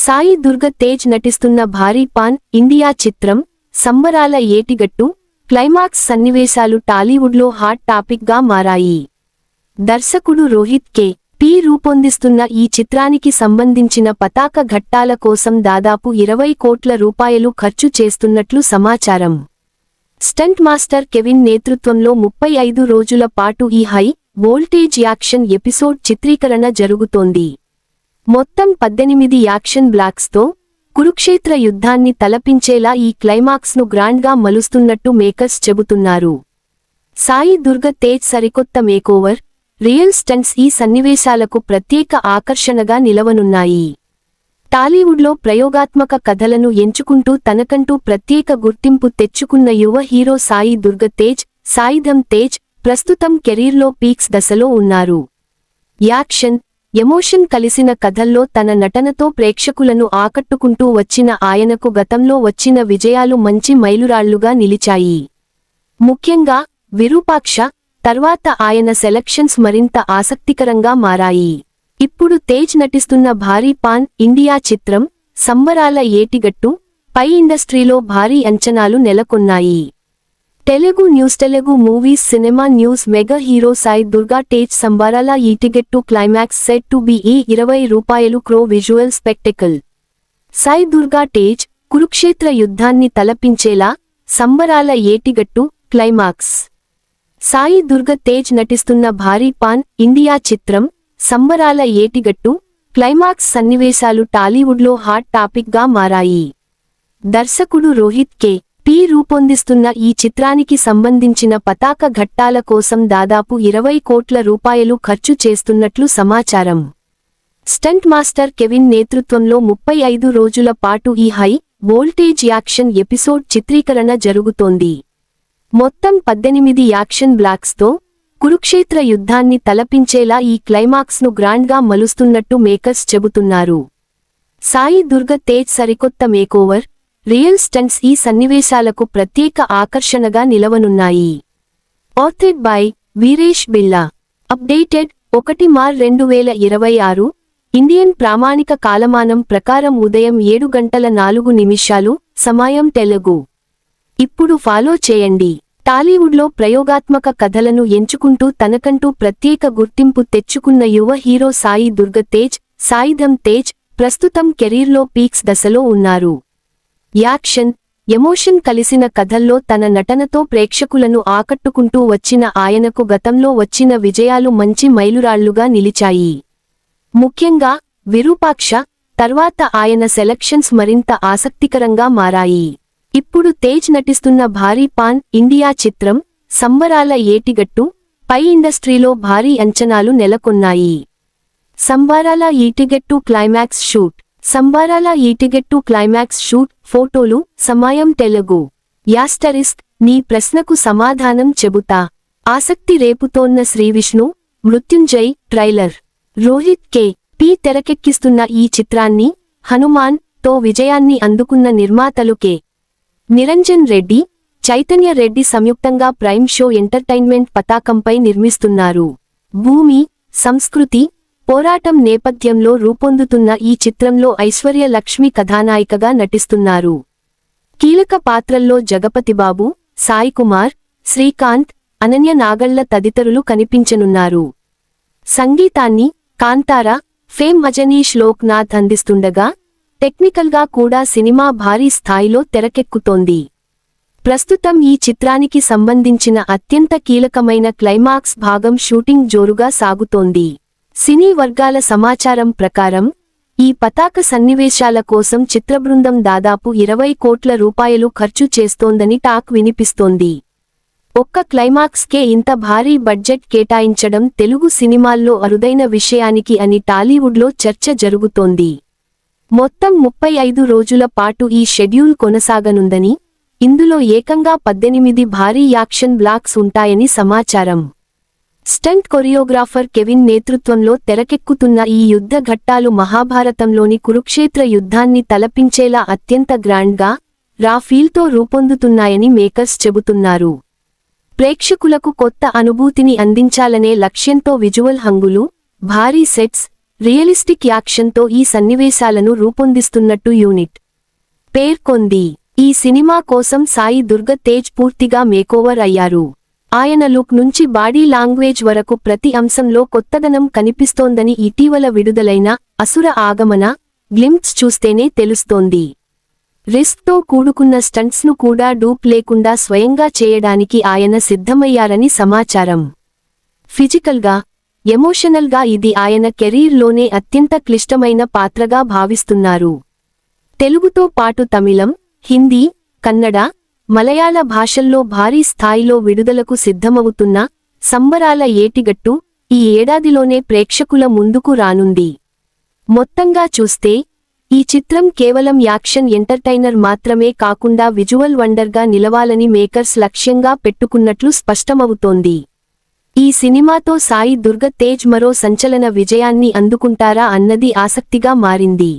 సాయి దుర్గ తేజ్ నటిస్తున్న భారీ pan India చిత్రం సంబరాల ఏటిగట్టు క్లైమాక్స్ సన్నివేశాలు టాలీవుడ్లో హాట్ టాపిక్ గా మారాయి. దర్శకుడు రోహిత్ కే.పి. రూపొందిస్తున్న ఈ చిత్రానికి సంబంధించిన పతాక ఘట్టాల కోసం దాదాపు 20 కోట్ల రూపాయలు ఖర్చు చేస్తున్నట్లు సమాచారం. స్టంట్ మాస్టర్ కెవిన్ నేతృత్వంలో 35 రోజుల పాటు ఈ హై వోల్టేజ్ యాక్షన్ ఎపిసోడ్ చిత్రీకరణ జరుగుతోంది. మొత్తం 18 యాక్షన్ బ్లాక్స్తో కురుక్షేత్ర యుద్ధాన్ని తలపించేలా ఈ క్లైమాక్స్ను గ్రాండ్గా మలుస్తున్నట్టు మేకర్స్ చెబుతున్నారు. సాయి దుర్గ తేజ్ సరికొత్త మేకోవర్, రియల్ స్టంట్స్ ఈ సన్నివేశాలకు ప్రత్యేక ఆకర్షణగా నిలవనున్నాయి. టాలీవుడ్లో ప్రయోగాత్మక కథలను ఎంచుకుంటూ తనకంటూ ప్రత్యేక గుర్తింపు తెచ్చుకున్న యువ హీరో సాయి దుర్గ తేజ్, సాయిధం తేజ్ ప్రస్తుతం కెరీర్లో పీక్స్ దశలో ఉన్నారు. యాక్షన్, ఎమోషన్ కలిసిన కథల్లో తన నటనతో ప్రేక్షకులను ఆకట్టుకుంటూ వచ్చిన ఆయనకు గతంలో వచ్చిన విజయాలు మంచి మైలురాళ్లుగా నిలిచాయి. ముఖ్యంగా విరూపాక్ష తర్వాత ఆయన సెలక్షన్స్ మరింత ఆసక్తికరంగా మారాయి. ఇప్పుడు తేజ్ నటిస్తున్న భారీ పాన్ ఇండియా చిత్రం సంబరాల ఏటిగట్టు పై ఇండస్ట్రీలో భారీ అంచనాలు నెలకొన్నాయి. Telugu movies cinema news mega hero Sai Durga Tej Sambarala Yetigattu climax set to be ₹20 crore visual spectacle. Sai Durga Tej Kurukshetra యుద్ధాన్ని తలపించేలా సంబరాల ఏటిగట్టు క్లైమాక్స్. సాయి దుర్గ తేజ్ నటిస్తున్న భారీ పాన్ ఇండియా చిత్రం సంబరాల ఏటిగట్టు క్లైమాక్స్ సన్నివేశాలు టాలీవుడ్లో హాట్ టాపిక్ గా మారాయి. దర్శకుడు రోహిత్ కే.పి. రూపొందిస్తున్న ఈ చిత్రానికి సంబంధించిన పతాక ఘట్టాల కోసం దాదాపు 20 కోట్ల రూపాయలు ఖర్చు చేస్తున్నట్లు సమాచారం. స్టంట్ మాస్టర్ కెవిన్ నేతృత్వంలో 35 రోజుల పాటు ఈ హై వోల్టేజ్ యాక్షన్ ఎపిసోడ్ చిత్రీకరణ జరుగుతోంది. మొత్తం 18 యాక్షన్ బ్లాక్స్తో కురుక్షేత్ర యుద్ధాన్ని తలపించేలా ఈ క్లైమాక్స్ను గ్రాండ్గా మలుస్తున్నట్టు మేకర్స్ చెబుతున్నారు. సాయి దుర్గ తేజ్ సరికొత్త మేకోవర్, రియల్ స్టంట్స్ ఈ సన్నివేశాలకు ప్రత్యేక ఆకర్షణగా నిలవనున్నాయి. Authored by Veeresh Billa. Updated 1 March 2026 Indian ప్రామాణిక కాలమానం ప్రకారం ఉదయం 7:04 సమయం తెలుగు. ఇప్పుడు ఫాలో చేయండి. టాలీవుడ్లో ప్రయోగాత్మక కథలను ఎంచుకుంటూ తనకంటూ ప్రత్యేక గుర్తింపు తెచ్చుకున్న యువ హీరో సాయి దుర్గ తేజ్, సాయిధం తేజ్ ప్రస్తుతం కెరీర్లో పీక్స్ దశలో ఉన్నారు. యాక్షన్, ఎమోషన్ కలిసిన కథల్లో తన నటనతో ప్రేక్షకులను ఆకట్టుకుంటూ వచ్చిన ఆయనకు గతంలో వచ్చిన విజయాలు మంచి మైలురాళ్లుగా నిలిచాయి. ముఖ్యంగా విరూపాక్ష తర్వాత ఆయన సెలక్షన్స్ మరింత ఆసక్తికరంగా మారాయి. ఇప్పుడు తేజ్ నటిస్తున్న భారీ పాన్ ఇండియా చిత్రం సంబరాల ఏటిగట్టు పై ఇండస్ట్రీలో భారీ అంచనాలు నెలకొన్నాయి. సంబరాల ఈటిగట్టు క్లైమాక్స్ షూట్. సంబరాల ఈటిగట్టు క్లైమాక్స్ షూట్ ఫోటోలు సమయం తెలుగు. యాస్టరిస్క్ నీ ప్రశ్నకు సమాధానం చెబుతా. ఆసక్తి రేపుతోన్న శ్రీవిష్ణు మృత్యుంజయ్ ట్రైలర్. రోహిత్ కే.పి. తెరకెక్కిస్తున్న ఈ చిత్రాన్ని హనుమాన్ తో విజయాన్ని అందుకున్న నిర్మాతలు కె. నిరంజన్ రెడ్డి, చైతన్య రెడ్డి సంయుక్తంగా ప్రైమ్ షో ఎంటర్టైన్మెంట్ పతాకంపై నిర్మిస్తున్నారు. భూమి, సంస్కృతి, పోరాటం నేపథ్యంలో రూపొందుతున్న ఈ చిత్రంలో ఐశ్వర్య లక్ష్మి కథానాయికగా నటిస్తున్నారు. కీలక పాత్రల్లో జగపతిబాబు, సాయికుమార్, శ్రీకాంత్, అనన్య నాగళ్ల తదితరులు కనిపించనున్నారు. సంగీతాన్ని కాంతారా ఫేమ్ అజనీష్ లోక్నాథ్ అందిస్తుండగా టెక్నికల్గా కూడా సినిమా భారీ స్థాయిలో తెరకెక్కుతోంది. ప్రస్తుతం ఈ చిత్రానికి సంబంధించిన అత్యంత కీలకమైన క్లైమాక్స్ భాగం షూటింగ్ జోరుగా సాగుతోంది. సినీ వర్గాల సమాచారం ప్రకారం ఈ పతాక సన్నివేశాల కోసం చిత్రబృందం దాదాపు 20 కోట్ల రూపాయలు ఖర్చు చేస్తోందని టాక్ వినిపిస్తోంది. ఒక్క క్లైమాక్స్కే ఇంత భారీ బడ్జెట్ కేటాయించడం తెలుగు సినిమాల్లో అరుదైన విషయానికి అని టాలీవుడ్లో చర్చ జరుగుతోంది. మొత్తం 35 రోజుల పాటు ఈ షెడ్యూల్ కొనసాగనుందని, ఇందులో ఏకంగా 18 భారీ యాక్షన్ బ్లాక్స్ ఉంటాయని సమాచారం. స్టంట్ కొరియోగ్రాఫర్ కెవిన్ నేతృత్వంలో తెరకెక్కుతున్న ఈ యుద్ధ ఘట్టాలు మహాభారతంలోని కురుక్షేత్ర యుద్ధాన్ని తలపించేలా అత్యంత గ్రాండ్గా, రా ఫీల్తో రూపొందుతున్నాయని మేకర్స్ చెబుతున్నారు. ప్రేక్షకులకు కొత్త అనుభూతిని అందించాలనే లక్ష్యంతో విజువల్ హంగులు, భారీ సెట్స్, రియలిస్టిక్ యాక్షన్తో ఈ సన్నివేశాలను రూపొందిస్తున్నట్టు యూనిట్ పేర్కొంది. ఈ సినిమా కోసం సాయి దుర్గ తేజ్ పూర్తిగా మేకోవర్ అయ్యారు. ఆయన లుక్ నుంచి బాడీ లాంగ్వేజ్ వరకు ప్రతి అంశంలో కొత్తదనం కనిపిస్తోందని ఇటీవల విడుదలైన అసుర ఆగమన గ్లింప్స్ చూస్తేనే తెలుస్తోంది. రిస్క్తో కూడుకున్న స్టంట్స్ను కూడా డూప్ లేకుండా స్వయంగా చేయడానికి ఆయన సిద్ధమయ్యారని సమాచారం. ఫిజికల్గా, ఎమోషనల్గా ఇది ఆయన కెరీర్లోనే అత్యంత క్లిష్టమైన పాత్రగా భావిస్తున్నారు. తెలుగుతో పాటు తమిళం, హిందీ, కన్నడ, మలయాళ భాషల్లో భారీ స్థాయిలో విడుదలకు సిద్ధమవుతున్న సంబరాల ఏటిగట్టు ఈ ఏడాదిలోనే ప్రేక్షకుల ముందుకు రానుంది. మొత్తంగా చూస్తే ఈ చిత్రం కేవలం యాక్షన్ ఎంటర్టైనర్ మాత్రమే కాకుండా విజువల్ వండర్గా నిలవాలని మేకర్స్ లక్ష్యంగా పెట్టుకున్నట్లు స్పష్టమవుతోంది. ఈ సినిమాతో సాయి దుర్గ తేజ్ మరో సంచలన విజయాన్ని అందుకుంటారా అన్నది ఆసక్తిగా మారింది.